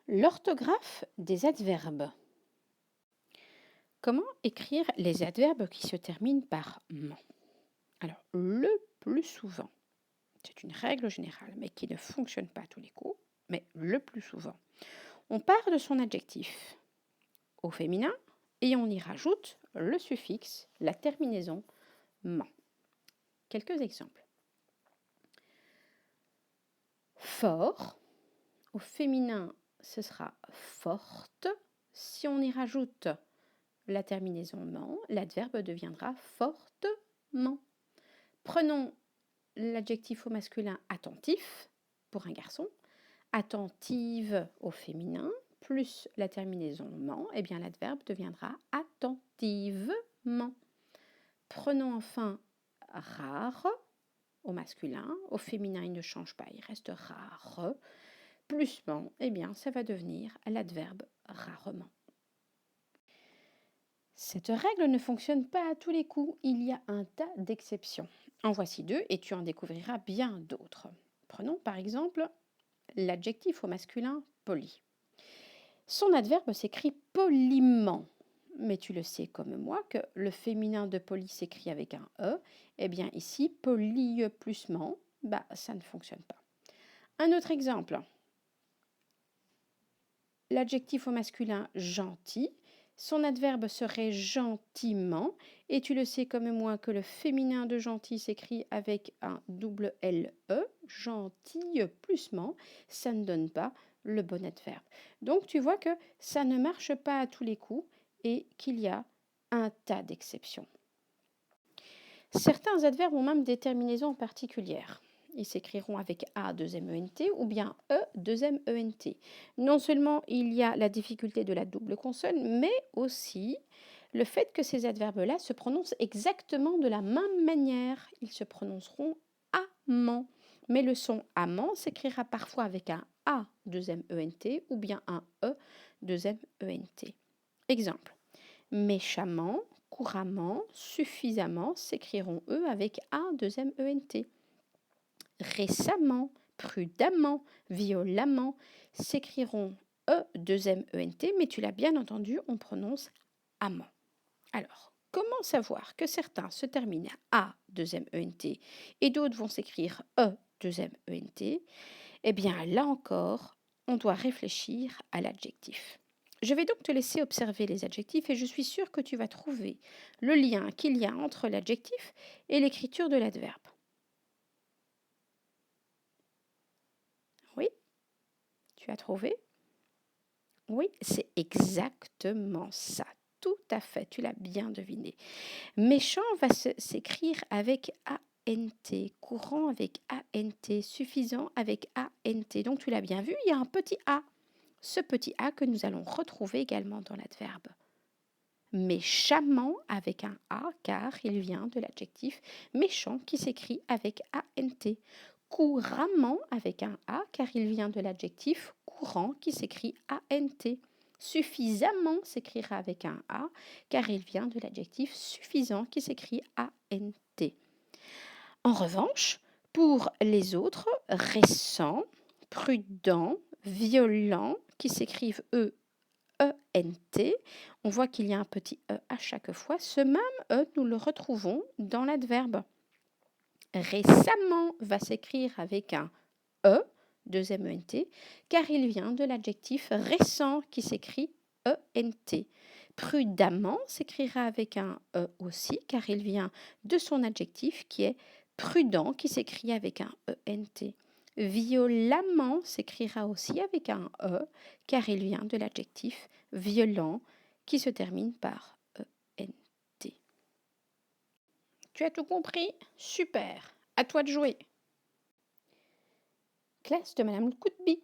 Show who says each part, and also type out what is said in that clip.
Speaker 1: L'orthographe des adverbes. Comment écrire les adverbes qui se terminent par ment? Alors, le plus souvent, c'est une règle générale, mais qui ne fonctionne pas à tous les coups, mais le plus souvent, on part de son adjectif au féminin et on y rajoute le suffixe, la terminaison ment. Quelques exemples. Fort, au féminin, ce sera forte. Si on y rajoute la terminaison ment, l'adverbe deviendra fortement. Prenons l'adjectif au masculin attentif pour un garçon, attentive au féminin, plus la terminaison ment, eh bien l'adverbe deviendra attentivement. Prenons enfin rare au masculin, au féminin il ne change pas, il reste rare, plus ment, eh bien ça va devenir l'adverbe rarement. Cette règle ne fonctionne pas à tous les coups, il y a un tas d'exceptions. En voici deux et tu en découvriras bien d'autres. Prenons par exemple l'adjectif au masculin poli. Son adverbe s'écrit poliment, mais tu le sais comme moi que le féminin de poli s'écrit avec un E, et bien ici poli plus ment, ça ne fonctionne pas. Un autre exemple, l'adjectif au masculin gentil, son adverbe serait gentiment, et tu le sais comme moi que le féminin de gentil s'écrit avec un double LE, gentil plus ment, ça ne donne pas le bon adverbe. Donc tu vois que ça ne marche pas à tous les coups et qu'il y a un tas d'exceptions. Certains adverbes ont même des terminaisons particulières. Ils s'écriront avec A, 2-M-E-N-T ou bien E, 2-M-E-N-T. Non seulement il y a la difficulté de la double consonne, mais aussi le fait que ces adverbes-là se prononcent exactement de la même manière. Ils se prononceront amant. Mais le son amant s'écrira parfois avec un A, 2-M-E-N-T ou bien un E, 2-M-E-N-T. Exemple. Méchamment, couramment, suffisamment s'écriront eux avec A, 2-M-E-N-T. Récemment, prudemment, violemment s'écriront E, 2-M-E-N-T, mais tu l'as bien entendu, on prononce amant. Alors, comment savoir que certains se terminent à A, 2-M-E-N-T et d'autres vont s'écrire E, 2-M-E-N-T? Eh bien, là encore, on doit réfléchir à l'adjectif. Je vais donc te laisser observer les adjectifs et je suis sûre que tu vas trouver le lien qu'il y a entre l'adjectif et l'écriture de l'adverbe. Oui, tu as trouvé? Oui, c'est exactement ça. Tout à fait, tu l'as bien deviné. Méchant va s'écrire avec ANT, courant avec ANT, suffisant avec ANT. Donc tu l'as bien vu, il y a un petit A. Ce petit A que nous allons retrouver également dans l'adverbe. Méchamment avec un A car il vient de l'adjectif méchant qui s'écrit avec ANT. Couramment avec un A car il vient de l'adjectif courant qui s'écrit ANT. Suffisamment s'écrira avec un A car il vient de l'adjectif suffisant qui s'écrit ANT. En revanche, pour les autres, récent, prudent, violent, qui s'écrivent E-N-T, on voit qu'il y a un petit E à chaque fois. Ce même E, nous le retrouvons dans l'adverbe. Récemment va s'écrire avec un E, 2-M-E-N-T, car il vient de l'adjectif récent qui s'écrit E-N-T. Prudemment s'écrira avec un E aussi, car il vient de son adjectif qui est prudent, qui s'écrit avec un E-N-T. Violemment s'écrira aussi avec un E, car il vient de l'adjectif violent, qui se termine par E-N-T. Tu as tout compris? Super! À toi de jouer! Classe de Madame Koutbi.